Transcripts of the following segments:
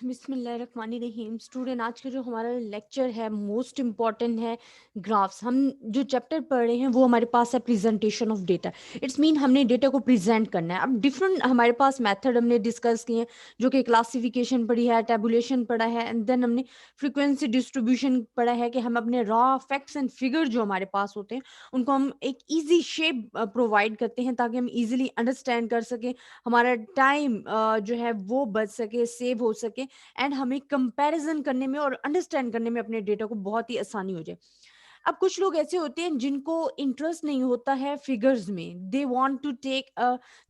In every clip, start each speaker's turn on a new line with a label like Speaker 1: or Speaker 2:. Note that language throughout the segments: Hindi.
Speaker 1: बिस्मिल्लाहिर्रहमानिर्रहीम। स्टूडेंट, आज का जो हमारा लेक्चर है मोस्ट इम्पॉर्टेंट है। ग्राफ्स, हम जो चैप्टर पढ़ रहे हैं वो हमारे पास है presentation of data. It's mean हमने डेटा को प्रेजेंट करना है। अब डिफरेंट हमारे पास मेथड हमने डिस्कस किए हैं, जो कि क्लासिफिकेशन पढ़ी है, टेबुलेशन पढ़ा है, एंड देन हमने फ्रीक्वेंसी डिस्ट्रीब्यूशन पढ़ा है कि हम अपने रॉ फैक्ट्स एंड फिगर जो हमारे पास होते हैं उनको हम एक ईजी शेप प्रोवाइड करते हैं ताकि हम ईजिली अंडरस्टैंड कर सकें, हमारा टाइम जो है वो बच सके, सेव हो सके, एंड हमें कंपैरिजन करने में और अंडरस्टैंड करने में अपने डेटा को बहुत ही आसानी हो जाए। अब कुछ लोग ऐसे होते हैं जिनको इंटरेस्ट नहीं होता है फिगर्स में, they want to take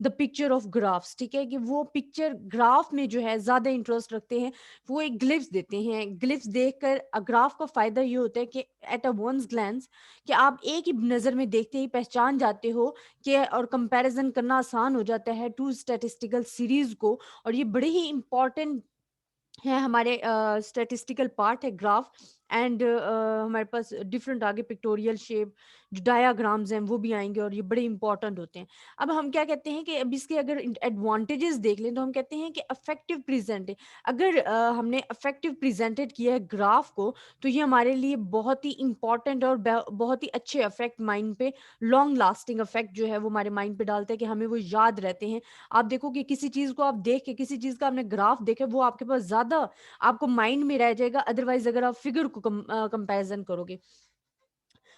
Speaker 1: the picture of graphs. ठीक है, कि वो पिक्चर ग्राफ में जो है ज्यादा इंटरेस्ट रखते हैं। वो एक ग्लिफ्स देते हैं, ग्लिफ्स देखकर ग्राफ का फायदा ये होता है कि एट अ वंस ग्लैंस, कि आप एक ही नजर में देखते ही पहचान जाते हो कि, और कंपैरिजन करना आसान हो जाता है टू स्टैटिस्टिकल सीरीज को। और ये बड़े ही इंपॉर्टेंट है, हमारे स्टैटिस्टिकल पार्ट है ग्राफ। एंड हमारे पास डिफरेंट आगे पिक्टोरियल शेप जो डायाग्राम्स हैं वो भी आएंगे, और ये बड़े इंपॉर्टेंट होते हैं। अब हम क्या कहते हैं कि अब इसके अगर एडवांटेजेस देख लें तो हम कहते हैं कि अफेक्टिव प्रेजेंट, अगर हमने अफेक्टिव प्रेजेंटेड किया है ग्राफ को, तो ये हमारे लिए बहुत ही इंपॉर्टेंट और बहुत ही अच्छे इफेक्ट माइंड पे, लॉन्ग लास्टिंग इफेक्ट जो है वो हमारे माइंड पे डालते हैं कि हमें वो याद रहते हैं। आप देखो कि किसी चीज को आप देख के, किसी चीज का आपने ग्राफ देखा, वो आपके पास ज्यादा आपको माइंड में रह जाएगा, अदरवाइज अगर आप फिगर को कंपैरिजन करोगे।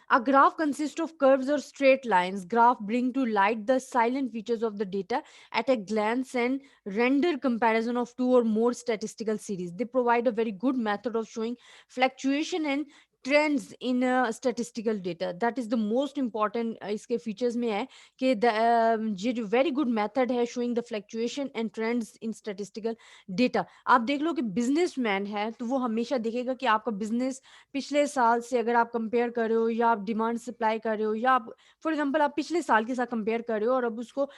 Speaker 1: A graph consists of curves or straight lines. Graph bring to light the silent features of the data at a glance and render comparison of two or more statistical series. They provide a very good method of showing fluctuation and trends in statistical data. That is the most important इसके फीचर्स में है कि ये जो वेरी गुड मेथड है showing the fluctuation and trends in statistical data. आप देख लो कि बिजनेसमैन है तो वो हमेशा देखेगा कि आपका बिजनेस पिछले साल से अगर आप कंपेयर कर रहे हो, या आप डिमांड सप्लाई कर रहे हो, या आप फॉर एग्जांपल आप पिछले साल के साथ कंपेयर कर रहे हो और अब उसको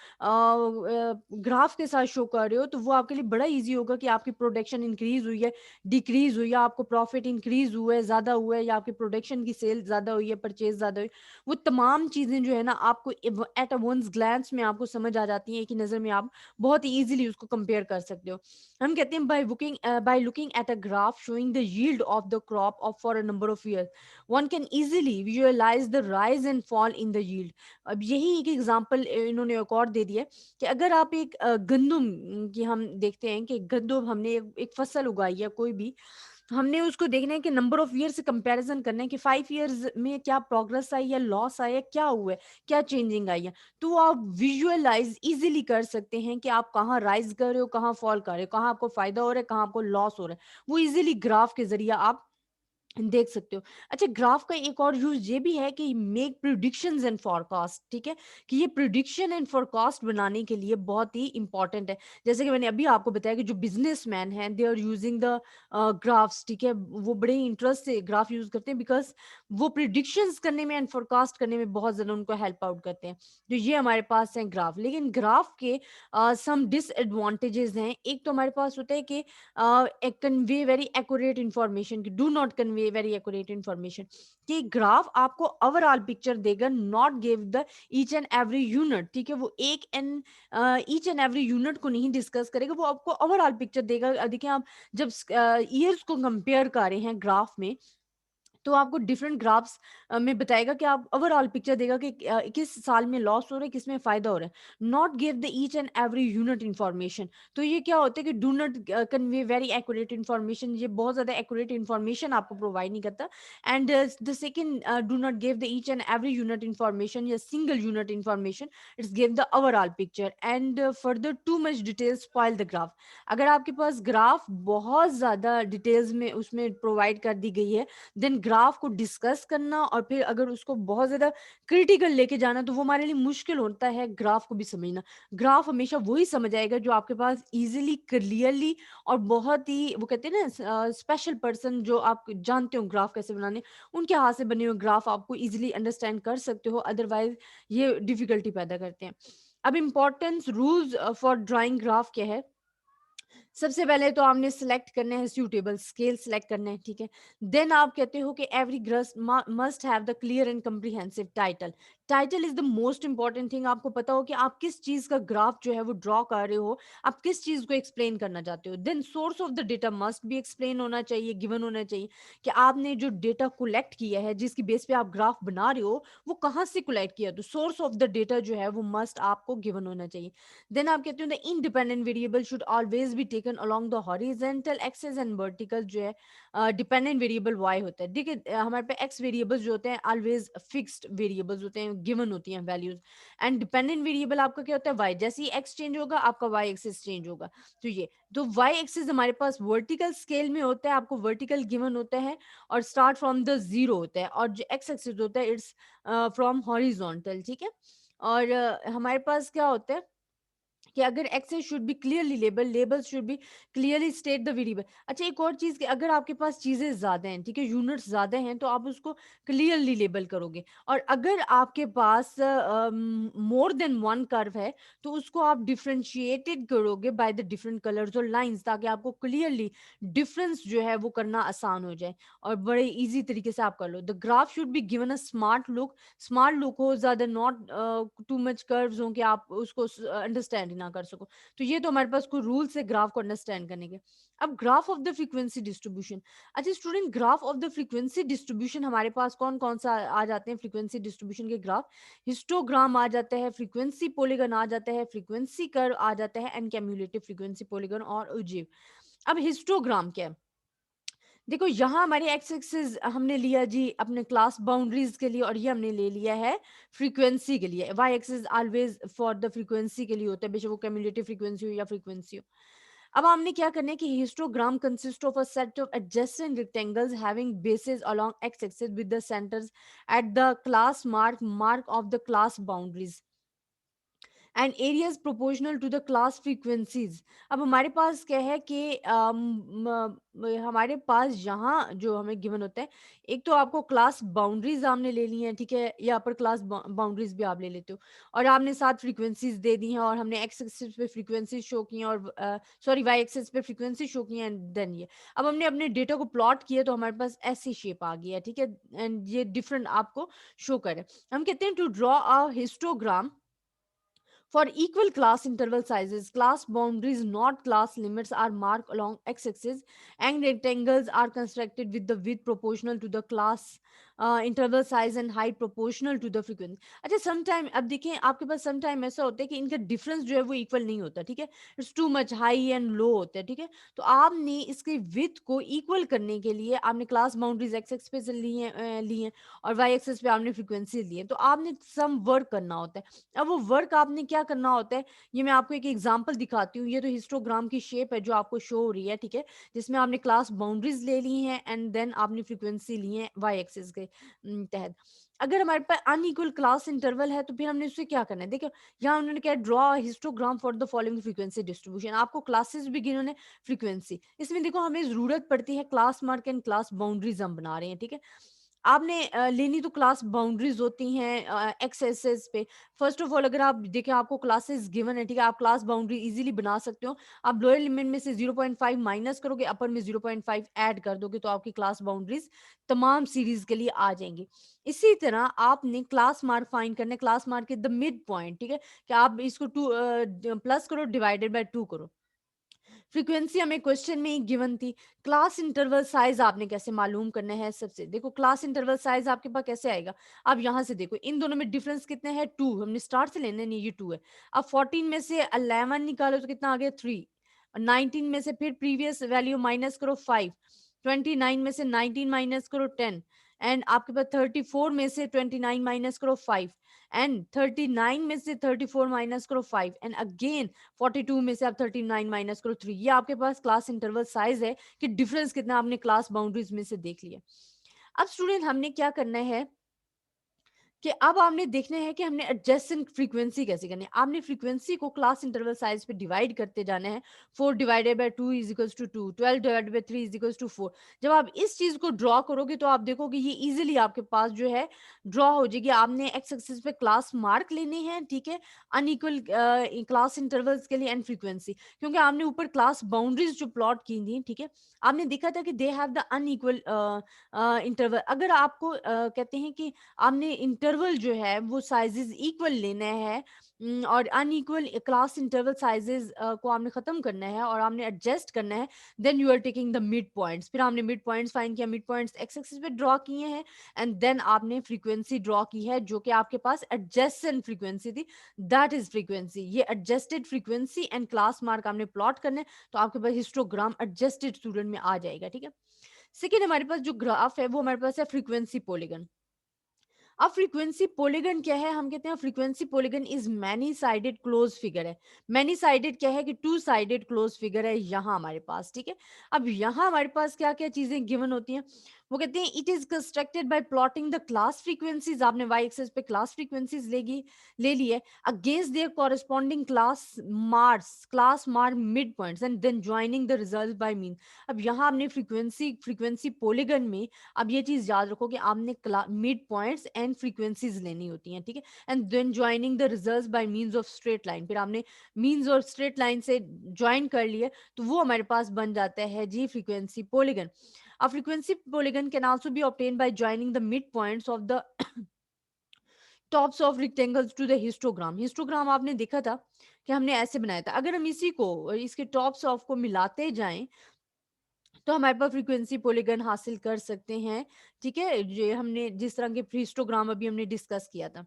Speaker 1: ग्राफ के साथ शो कर रहे हो, तो वो आपके लिए बड़ा इजी होगा कि आपकी प्रोडक्शन इंक्रीज हुई है, डिक्रीज हुई है, आपको प्रॉफिट इंक्रीज हुआ है, ज्यादा हुआ है, या आपकी प्रोडक्शन की सेल ज्यादा हुई है, परचेज ज्यादा हुई। वो तमाम चीजें जो है ना आपको एट अ वंस ग्लैंस में आपको समझ आ जाती हैं, एक ही नजर में आप बहुत ही इजीली उसको कंपेयर कर सकते हो। हम कहते हैं by looking at a graph showing the yield of the crop of for a number of years, one can easily visualise the rise and fall in the yield. अब यही एक एग्जांपल इन्होंने एक और दे दिया है कि अगर आप एक गंदुम की, हम देखते हैं कि गंदुम हमने एक फसल उगाई है कोई भी, हमने उसको देखना है कि नंबर ऑफ ईयर से कंपैरिजन करना है कि 5 ईयर्स में क्या प्रोग्रेस आई या लॉस आया, क्या हुआ है, क्या चेंजिंग आई है। तो आप विजुअलाइज इजीली कर सकते हैं कि आप कहाँ राइज कर रहे हो, कहाँ फॉल कर रहे हो, कहाँ आपको फायदा हो रहा है, कहाँ आपको लॉस हो रहा है। वो इजीली ग्राफ के जरिए आप देख सकते हो। अच्छा, ग्राफ का एक और यूज ये भी है कि मेक प्रिडिक्शंस एंड फोरकास्ट। ठीक है, कि ये प्रिडिक्शन एंड फोरकास्ट बनाने के लिए बहुत ही इंपॉर्टेंट है। जैसे कि मैंने अभी आपको बताया कि जो बिजनेसमैन हैं they are using the graphs. ठीक है, वो बड़े इंटरेस्ट से ग्राफ यूज करते हैं, बिकॉज वो प्रिडिक्शंस करने में एंड फोरकास्ट करने में बहुत ज्यादा उनको हेल्प आउट करते हैं। तो ये हमारे पास है ग्राफ। लेकिन ग्राफ के सम डिसएडवांटेजेस हैं। एक तो हमारे पास होता है कि कन्वे वेरी एक्यूरेट इंफॉर्मेशन, की do not convey very accurate information, कि ग्राफ आपको ओवरऑल पिक्चर देगा, not give the each and every unit. ठीक है, वो एक and each and every unit को नहीं डिस्कस करेगा, वो आपको ओवरऑल पिक्चर देगा। देखिए, आप जब ईयर्स को कंपेयर कर रहे हैं ग्राफ में, तो आपको डिफरेंट ग्राफ्स में बताएगा कि आप ओवरऑल पिक्चर देगा कि किस साल में लॉस हो रहा है, किस में फायदा हो रहा है, not give the each and every unit information. तो ये क्या होता है कि do not convey very accurate information, ये बहुत ज्यादा एक्यूरेट इन्फॉर्मेशन आपको प्रोवाइड नहीं करता। And the second, do not give the each and every unit information या single unit information, it's give the overall picture. And further too much detail spoil the graph. अगर आपके पास ग्राफ बहुत ज्यादा डिटेल्स में उसमें प्रोवाइड कर दी गई है, देन ग्राफ को डिस्कस करना और फिर अगर उसको बहुत ज़्यादा क्रिटिकल लेके जाना, तो वो हमारे लिए मुश्किल होता है ग्राफ को भी समझना। ग्राफ हमेशा वही समझ आएगा जो आपके पास इजीली, क्लियरली, और बहुत ही, वो कहते हैं ना, स्पेशल पर्सन जो आप जानते हो ग्राफ कैसे बनाने, उनके हाथ से बने हुए ग्राफ आपको इजीली अंडरस्टैंड कर सकते हो। अदरवाइज ये डिफिकल्टी पैदा करते हैं। अब importance rules for drawing graph क्या है? सबसे पहले तो आपने सिलेक्ट करना है सूटेबल स्केल सेलेक्ट करना है, ठीक है। देन आप कहते हो कि every graph must have the clear and comprehensive title. Title is the most important thing. आपको पता हो कि आप किस चीज का ग्राफ जो है वो ड्रॉ कर रहे हो, आप किस चीज को एक्सप्लेन करना चाहते हो। Then source of the data must भी एक्सप्लेन होना चाहिए, गिवन होना चाहिए कि आपने जो डेटा कलेक्ट किया है, जिसकी बेस पे आप ग्राफ बना रहे हो, वो कहाँ से कलेक्ट किया, तो सोर्स ऑफ द डेटा जो है वो मस्ट आपको गिवन होना चाहिए। देन आप कहते हो the independent variable should always be taken along the horizontal axis and vertical जो है डिपेंडेंट वेरिएबल वाई होता है। देखिए हमारे पे एक्स वेरिएबल्स जो होते हैं ऑलवेज फिक्स्ड वेरिएबल्स होते हैं, गिवन होती हैं वैल्यूज। एंड डिपेंडेंट वेरिएबल आपका क्या होता है, वाई। जैसे ही एक्स चेंज होगा आपका वाई एक्सिस चेंज होगा। तो ये तो वाई एक्सिस हमारे पास वर्टिकल स्केल में होता है, आपको वर्टिकल गिवन होता है और स्टार्ट फ्रॉम द जीरो होता है। और जो एक्स एक्सिस होता है इट्स फ्रॉम हॉरिजॉन्टल, ठीक है। और हमारे पास क्या होता है कि अगर axis should be clearly label, label should be clearly state the variable. अच्छा एक और चीज कि अगर आपके पास चीजें ज्यादा हैं, ठीक है, यूनिट्स ज्यादा हैं, तो आप उसको क्लियरली लेबल करोगे। और अगर आपके पास मोर देन वन कर्व है, तो उसको आप डिफरेंशिएटेड करोगे बाय द डिफरेंट कलर्स और लाइंस, ताकि आपको क्लियरली डिफरेंस जो है वो करना आसान हो जाए और बड़े इजी तरीके से आप कर लो। The graph should be given a smart look, smart look हो, ज्यादा नॉट टू मच कर्व्स हो कि आप उसको अंडरस्टैंड ना कर सको। तो ये तो हमारे पास कोई रूल्स है ग्राफ को अंडरस्टैंड करने के। अब graph of the frequency distribution. अच्छा student, graph of the frequency distribution हमारे पास कौन कौन सा आ जाते हैं फ्रीक्वेंसी डिस्ट्रीब्यूशन के ग्राफ? हिस्टोग्राम आ जाता है, फ्रीक्वेंसी पॉलीगन आ जाता है, फ्रीक्वेंसी कर्व आ जाता है, एंड क्यूमुलेटिव फ्रीक्वेंसी पॉलीगन और उजीव। अब हिस्टोग्राम क्या है? देखो यहाँ हमारी एक्स एक्सिस हमने लिया जी अपने क्लास बाउंड्रीज के लिए, और ये हमने ले लिया है फ्रीक्वेंसी के लिए। Y axis always for the frequency के लिए होता है, बेशक वो कम्युलेटिव फ्रीक्वेंसी हो या फ्रीक्वेंसी हो। अब हमने क्या करना है कि histogram consist of a set of adjacent rectangles having bases along X axis with the centres at the class mark of the class boundaries and areas proportional to the class frequencies. अब हमारे पास क्या है कि हमारे पास यहाँ जो हमें गिवन होता है, एक तो आपको क्लास बाउंड्रीज आपने ले ली हैं, ठीक है, या अपर क्लास बाउंड्रीज भी आप ले लेते हो, और आपने सात फ्रीक्वेंसीज दे दी हैं, और हमने एक्स एक्सिस पे फ्रीक्वेंसी शो की हैं, और सॉरी वाई एक्सिस पे फ्रीक्वेंसी शो की हैं, एंड देन ये अब हमने अपने डेटा को प्लॉट किया तो हमारे पास ऐसी शेप आ गई है, ठीक है, एंड ये डिफरेंट आपको शो करे। हम कहते हैं to draw a histogram for equal class interval sizes, class boundaries, not class limits, are marked along x-axis, and rectangles are constructed with the width proportional to the class interval size and height proportional to the frequency. अच्छा sometime अब देखें आपके पास sometime ऐसा होता है कि इनका difference जो है वो equal नहीं होता, ठीक है, it's too much high and low होता है, ठीक है। तो आपने इसके width को equal करने के लिए आपने class boundaries x एक्सिस पे से ली हैं और y एक्सिस पे आपने frequency ली है, तो आपने some work करना होता है। अब वो वर्क आपने क्या करना होता है, ये मैं आपको एक एग्जांपल दिखाती हूँ। ये तो हिस्टोग्राम की शेप है जो आपको शो हो रही है, ठीक है, जिसमें आपने क्लास बाउंड्रीज ले ली हैं एंड देन आपने फ्रीक्वेंसी ली है वाई एक्सिस के तहत। अगर हमारे पास अनइक्वल क्लास इंटरवल है तो फिर हमने उससे क्या करना है, देखो यहाँ उन्होंने क्या draw histogram for the following frequency distribution. आपको क्लासेस भी गिने उन्होंने फ्रीक्वेंसी, इसमें देखो हमें जरूरत पड़ती है class mark and class boundaries हम बना रहे हैं, ठीक है। आपने लेनी तो क्लास बाउंड्रीज होती हैं एक्सेसेस पे। फर्स्ट ऑफ ऑल अगर आप देखें आपको क्लासेस गिवन है, ठीक है, आप क्लास बाउंड्री इजीली बना सकते हो। आप लोअर लिमिट में से 0.5 माइनस करोगे, अपर में 0.5 ऐड कर दोगे, तो आपकी क्लास बाउंड्रीज तमाम सीरीज के लिए आ जाएंगी। इसी तरह आपने क्लास मार्क फाइंड करने, क्लास मार्क के द मिड पॉइंट, ठीक है, कि आप इसको टू प्लस करो डिवाइडेड बाय 2 करो। फ्रीक्वेंसी हमें क्वेश्चन में ही गिवन थी। क्लास इंटरवल साइज आपने कैसे मालूम करना है, सबसे देखो क्लास इंटरवल साइज आपके पास कैसे आएगा। अब यहाँ से देखो इन दोनों में डिफरेंस कितने हैं, 2, हमने स्टार्ट से लेने नहीं, ये 2 है। अब 14 में से 11 निकालो तो कितना आ गया, 3। 19 में से फिर प्रीवियस वैल्यू माइनस करो, 5। 29 में से 19 माइनस करो, 10। एंड आपके पास 34 में से 29 माइनस करो, 5। एंड 39 में से 34 माइनस करो, 5। एंड अगेन 42 में से आप 39 माइनस करो, 3। ये आपके पास क्लास इंटरवल साइज है कि डिफरेंस कितना आपने क्लास बाउंड्रीज में से देख लिया। अब स्टूडेंट हमने क्या करना है कि अब आपने देखना है कि हमने एडजेसेंट फ्रीक्वेंसी कैसे करनी है। आपने फ्रीक्वेंसी को क्लास इंटरवल साइज पे डिवाइड करते जाना है। 4 divided by 2 is equals to 2, 12 divided by 3 is equals to 4। जब आप इस चीज को ड्रॉ करोगे तो आप देखोगे ये इजीली आपके पास जो है ड्रॉ हो जाएगी। आपने एक्स एक्सिस पे क्लास मार्क लेने हैं, ठीक है, अनइक्वल क्लास इंटरवल्स के लिए एंड फ्रीक्वेंसी, क्योंकि आपने ऊपर क्लास बाउंड्रीज जो प्लॉट की थी, ठीक है, आपने देखा था कि they have the unequal interval. अगर आपको कहते हैं कि आपने इंटरवल जो है वो साइजेस इक्वल लेना है, और अनइक्वल क्लास इंटरवल साइजेस को आपने खत्म करना है और आपने एडजस्ट करना है, then you are taking the mid points. फिर आपने मिड पॉइंट्स फाइंड किया, मिड पॉइंट्स एक्स एक्सिस पे ड्रॉ किए हैं, एंड देन आपने फ्रीक्वेंसी ड्रॉ की है जो कि आपके पास एडजेसेंट फ्रीक्वेंसी थी, दैट इज फ्रीक्वेंसी। ये adjusted frequency and class mark आपने प्लॉट करना है, तो आपके पास हिस्टोग्राम एडजस्टेड स्टूडेंट में आ जाएगा, ठीक है। सेकेंड हमारे पास जो ग्राफ है वो हमारे पास है फ्रीक्वेंसी पॉलीगन। अब फ्रीक्वेंसी पॉलीगन क्या है? हम कहते हैं frequency polygon is many sided close figure है। मैनी साइडेड क्या है कि टू साइडेड क्लोज फिगर है यहाँ हमारे पास, ठीक है। अब यहाँ हमारे पास क्या क्या चीजें गिवन होती हैं, वो कहते हैं it is constructed by plotting the class frequencies. आपने वाई एक्सिस पे क्लास फ्रीक्वेंसीज ले ली है against their corresponding class mark mid points and then joining the result by mean. अब यहाँ हमने फ्रीक्वेंसी पॉलीगन में, अब ये चीज याद रखो कि आपने मिड पॉइंट्स एंड फ्रीक्वेंसीज लेनी होती हैं, ठीक है, and then joining the results by means of straight line. फिर आपने मींस और स्ट्रेट लाइन से ज्वाइन कर लिए तो वो हमारे पास बन जाता है जी फ्रीक्वेंसी पॉलीगन। अब frequency polygon can also be obtained by joining the mid points of the tops of rectangles to the histogram. Histogram आपने देखा था कि हमने ऐसे बनाया था। अगर हम इसी को इसके टॉप्स ऑफ को मिलाते जाएं तो हमारे पास फ्रीक्वेंसी पॉलीगन हासिल कर सकते हैं, ठीक है, जो हमने जिस तरह के हिस्टोग्राम अभी हमने डिस्कस किया था।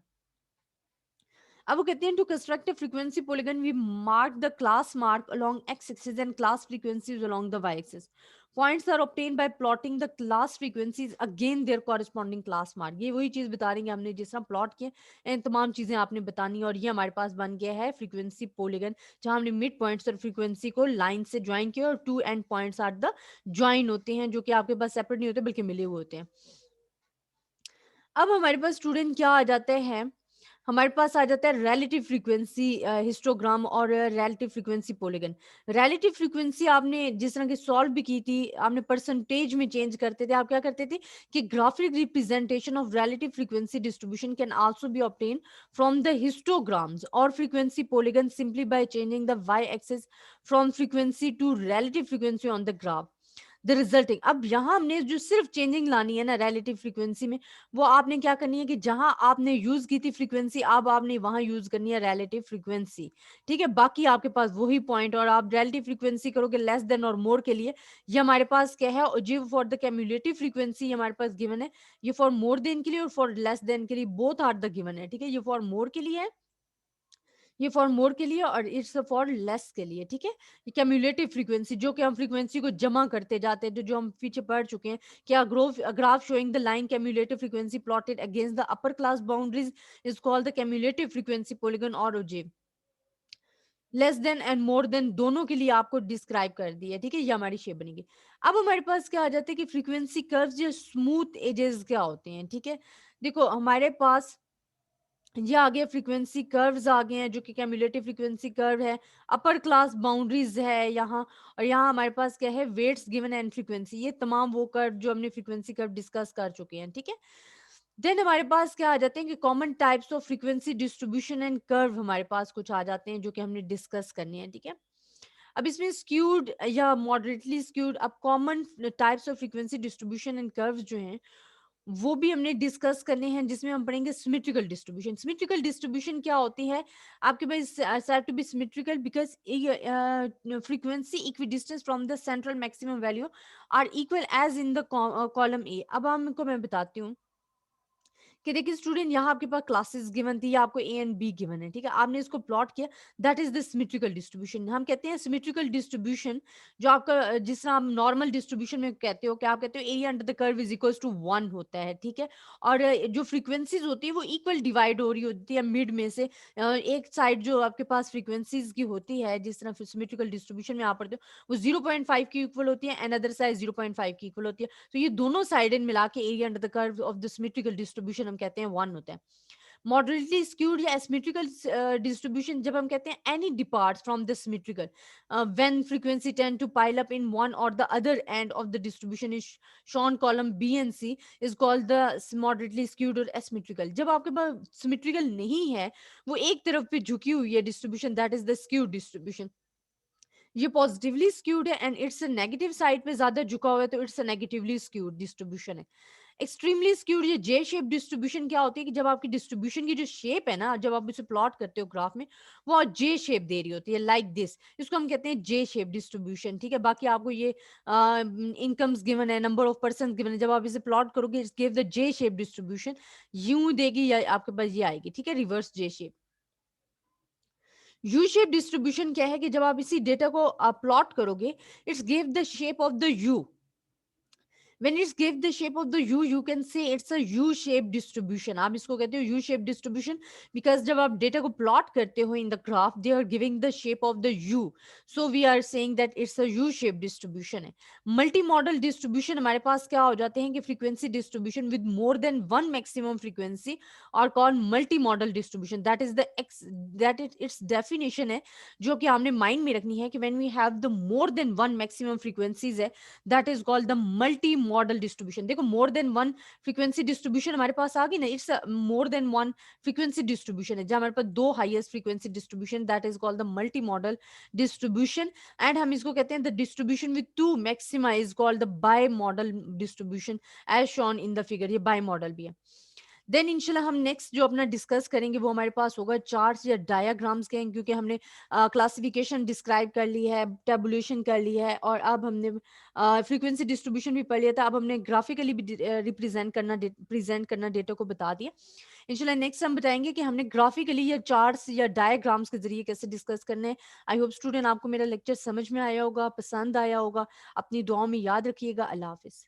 Speaker 1: अब वो कहते हैं to construct a frequency polygon we mark the class mark along X axis and class frequencies along the Y axis. Points are obtained by plotting the class frequencies again their corresponding class mark. ये वही चीज बता रही है हमने जिस तरह प्लॉट किए, इन तमाम चीजें आपने बतानी है, और ये हमारे पास बन गया है फ्रीक्वेंसी पॉलीगन, जहां हमने मिड पॉइंट्स और फ्रीक्वेंसी को लाइन से ज्वाइन किया और two end points are the join होते हैं, जो कि आपके पास सेपरेट नहीं होते बल्कि मिले हुए होते हैं। अब हमारे पास स्टूडेंट क्या आ जाते हैं, हमारे पास आ जाता है रिलेटिव फ्रीक्वेंसी हिस्टोग्राम और relative frequency polygon. Relative frequency आपने जिस तरह की सॉल्व भी की थी, आपने परसेंटेज में चेंज करते थे। आप क्या करते थे कि graphic representation of relative frequency distribution can also be obtain from the histograms और frequency polygon simply by changing the Y axis from frequency to relative frequency on the graph the resulting. अब यहाँ हमने जो सिर्फ चेंजिंग लानी है ना रिलेटिव फ्रीक्वेंसी में, वो आपने क्या करनी है कि जहां आपने यूज की थी फ्रीक्वेंसी, अब आपने वहां यूज करनी है रिलेटिव फ्रीक्वेंसी, ठीक है। बाकी आपके पास वही पॉइंट, और आप रिलेटिव फ्रीक्वेंसी करोगे लेस देन और मोर के लिए, ये हमारे पास क्या है, जो फॉर द क्यूमुलेटिव फ्रीक्वेंसी हमारे पास गिवन है, ये फॉर मोर देन के लिए और फॉर लेस देन के लिए, बोथ आर द गिवन है, ठीक है। ये फॉर मोर के लिए है, ये फॉर मोर के लिए, और इट्स फॉर लेस के लिए, ठीक है। ये क्यूमुलेटिव फ्रीक्वेंसी, जो कि हम फ्रीक्वेंसी को जमा करते जाते हैं, जो हम पीछे पढ़ चुके हैं, क्या graph showing the line cumulative frequency plotted against the upper class boundaries is called the cumulative frequency polygon or ogive. Less than and more than दोनों के लिए आपको डिस्क्राइब कर दिया, ठीक है, ये हमारी शेप बनेगी। अब हमारे पास क्या आ जाता है कि फ्रीक्वेंसी कर्व्स या स्मूथ एजेस क्या होते हैं, ठीक है। देखो हमारे पास ये आ गया फ्रीक्वेंसी कर्व्स आ गए हैं, जो कि क्यूमुलेटिव फ्रीक्वेंसी कर्व है, अपर क्लास बाउंड्रीज है यहाँ, और यहाँ हमारे पास क्या है, वेट्स गिवन एंड फ्रीक्वेंसी। ये तमाम वो कर्व जो हमने फ्रीक्वेंसी कर्व डिस्कस कर चुके हैं, ठीक है। देन हमारे पास क्या आ जाते हैं कि common types of frequency distribution and curve हमारे पास कुछ आ जाते हैं, जो कि हमने डिस्कस करने हैं, ठीक है। अब इसमें स्क्यूड या मॉडरेटली स्क्यूड, अब common types of frequency distribution and curves जो हैं वो भी हमने डिस्कस करने हैं, जिसमें हम पढ़ेंगे सिमेट्रिकल डिस्ट्रीब्यूशन। सिमेट्रिकल डिस्ट्रीब्यूशन क्या होती है, आपके पास said to be symmetrical because frequency equidistance from the central maximum value are equal as in the column A. अब हमको मैं बताती हूँ कि देखिए स्टूडेंट, यहाँ आपके पास क्लासेस गिवन थी या आपको ए एंड बी गिवन है, ठीक है, आपने इसको प्लॉट किया, that is the symmetrical distribution. हम कहते हैं सिमेट्रिकल डिस्ट्रीब्यूशन जो आपका जिस तरह आप नॉर्मल डिस्ट्रीब्यूशन में कहते हो, क्या आप कहते हो area under the curve is equals to 1 होता है, ठीक है, और जो फ्रीक्वेंसीज होती है वो इक्वल डिवाइड हो रही होती है मिड में से। एक साइड जो आपके पास फ्रीक्वेंसीज की होती है, जिस तरह सिमेट्रिकल डिस्ट्रीब्यूशन में आप पढ़ते हो, वो 0.5 की इक्वल होती है एंड अदर साइड 0.5 की इक्वल होती है। तो ये दोनों साइड मिला के area under the curve of the symmetrical distribution हम कहते हैं 1 होता है। मॉडरेटली स्क्यूड या एसिमेट्रिकल डिस्ट्रीब्यूशन, जब हम कहते हैं any departs from the symmetrical when frequency tend to pile up in one or the other end of the distribution is shown column B and C is called the moderately skewed or asymmetrical. जब आपके पास सिमेट्रिकल नहीं है, वो एक तरफ पे झुकी हुई है distribution, that is the skewed distribution. ये पॉजिटिवली स्क्यूड है एंड इट्स नेगेटिव साइड पे ज्यादा झुका हुआ है, तो इट्स नेगेटिवली स्क्यूड डिस्ट्रीब्यूशन है। एक्सट्रीमली स्क्यूड ये जे शेप डिस्ट्रीब्यूशन क्या होती है कि जब आपकी डिस्ट्रीब्यूशन की जो शेप है ना, जब आप इसे प्लॉट करते हो ग्राफ में, वो जे शेप दे रही होती है, लाइक दिस। इसको हम कहते हैं जे शेप डिस्ट्रीब्यूशन, ठीक है। बाकी आपको ये इनकम्स गिवन है, नंबर ऑफ पर्सन गिवन है, जब आप इसे प्लॉट करोगे it's give the J shape distribution, यूं देगी या आपके पास ये आएगी, ठीक है, रिवर्स जे शेप। यू शेप डिस्ट्रीब्यूशन क्या है कि जब आप इसी डेटा को प्लॉट करोगे, it's give the shape of the you. when it's give the shape of the u, you can say it's a u shape distribution। आप इसको कहते हो u shape distribution because जब आप डेटा को प्लॉट करते हो in the graph, they are giving the shape of the u, so we are saying that it's a u shape distribution है। मल्टी मॉडल डिस्ट्रीब्यूशन हमारे पास क्या हो जाते हैं कि frequency distribution with more than one maximum frequency are called multimodal distribution. That is the that is it's definition है, जो कि हमने माइंड में रखनी है कि when we have the more than one maximum frequencies है, that is called the multimodal distribution. देखो more than one frequency distribution हमारे पास आ गई ना, it's more than one frequency distribution है, जहां हमारे पास दो highest frequency distribution, that is called the multimodal distribution. And हम इसको कहते हैं the distribution with two maxima is called the bimodal distribution as shown in the figure. ये बाय मॉडल भी है। देन इंशाल्लाह हम नेक्स्ट जो अपना डिस्कस करेंगे वो हमारे पास होगा चार्ट्स या डायग्राम्स के, क्योंकि हमने क्लासिफिकेशन डिस्क्राइब कर ली है, टेबुलेशन कर ली है, और अब हमने फ्रीक्वेंसी डिस्ट्रीब्यूशन भी पढ़ लिया था। अब हमने ग्राफिकली भी प्रेजेंट करना डेटा को बता दिया। इंशाल्लाह नेक्स्ट हम बताएंगे कि हमने ग्राफिकली या चार्ट्स या डायग्राम्स के जरिए कैसे डिस्कस करने हैं। आई होप स्टूडेंट आपको मेरा लेक्चर समझ में आया होगा, पसंद आया होगा। अपनी दुआओं में याद रखिएगा। अल्लाह हाफिज।